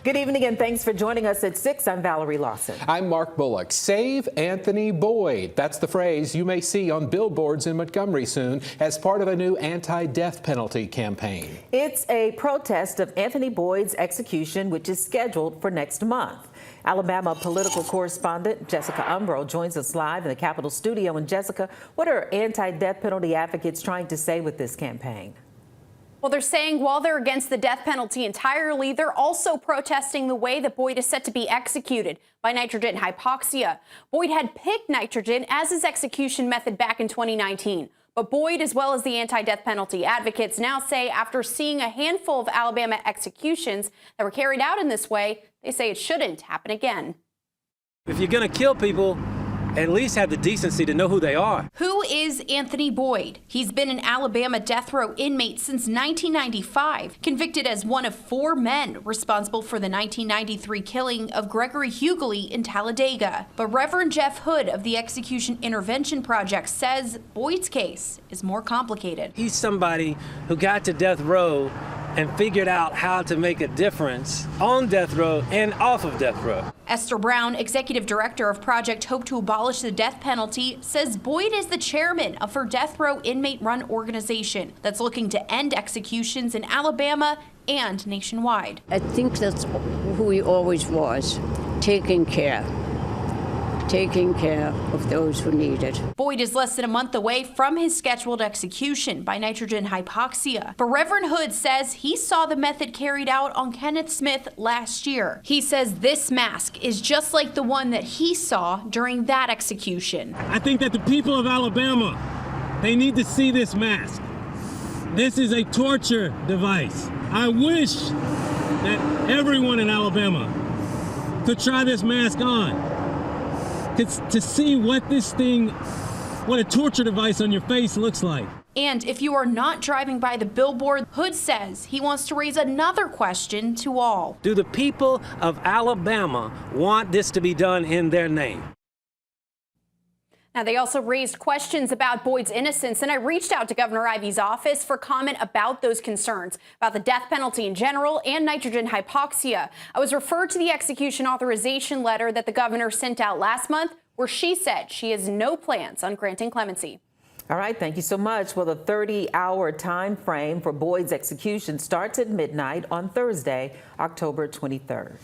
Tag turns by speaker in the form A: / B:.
A: Good evening and thanks for joining us at 6. I'm Valerie Lawson.
B: I'm Mark Bullock. Save Anthony Boyd. That's the phrase you may see on billboards in Montgomery soon as part of a new anti-death penalty campaign.
A: It's a protest of Anthony Boyd's execution, which is scheduled for next month. Alabama political correspondent Jessica Umbro joins us live in the Capitol studio. And Jessica, what are anti-death penalty advocates trying to say with this campaign?
C: Well, they're saying while they're against the death penalty entirely, they're also protesting the way that Boyd is set to be executed by nitrogen hypoxia. Boyd had picked nitrogen as his execution method back in 2019. But Boyd, as well as the anti-death penalty advocates, now say after seeing a handful of Alabama executions that were carried out in this way, they say it shouldn't happen again.
D: If you're going to kill people, at least have the decency to know who they are.
C: Who is Anthony Boyd? He's been an Alabama death row inmate since 1995, convicted as one of 4 men responsible for the 1993 killing of Gregory Hughley in Talladega. But Reverend Jeff Hood of the Execution Intervention Project says Boyd's case is more complicated.
D: He's somebody who got to death row and figured out how to make a difference on death row and off of death row.
C: Esther Brown, executive director of Project Hope to Abolish the Death Penalty, says Boyd is the chairman of her death row inmate-run organization that's looking to end executions in Alabama and nationwide.
E: I think that's who he always was, taking care of those who need it.
C: Boyd is less than a month away from his scheduled execution by nitrogen hypoxia. But Reverend Hood says he saw the method carried out on Kenneth Smith last year. He says this mask is just like the one that he saw during that execution.
F: I think that the people of Alabama, they need to see this mask. This is a torture device. I wish that everyone in Alabama could try this mask on. To see what a torture device on your face looks like.
C: And if you are not driving by the billboard, Hood says he wants to raise another question to all.
D: Do the people of Alabama want this to be done in their name?
C: Now, they also raised questions about Boyd's innocence, and I reached out to Governor Ivey's office for comment about those concerns, about the death penalty in general and nitrogen hypoxia. I was referred to the execution authorization letter that the governor sent out last month, where she said she has no plans on granting clemency.
A: All right, thank you so much. Well, the 30-hour time frame for Boyd's execution starts at midnight on Thursday, October 23rd.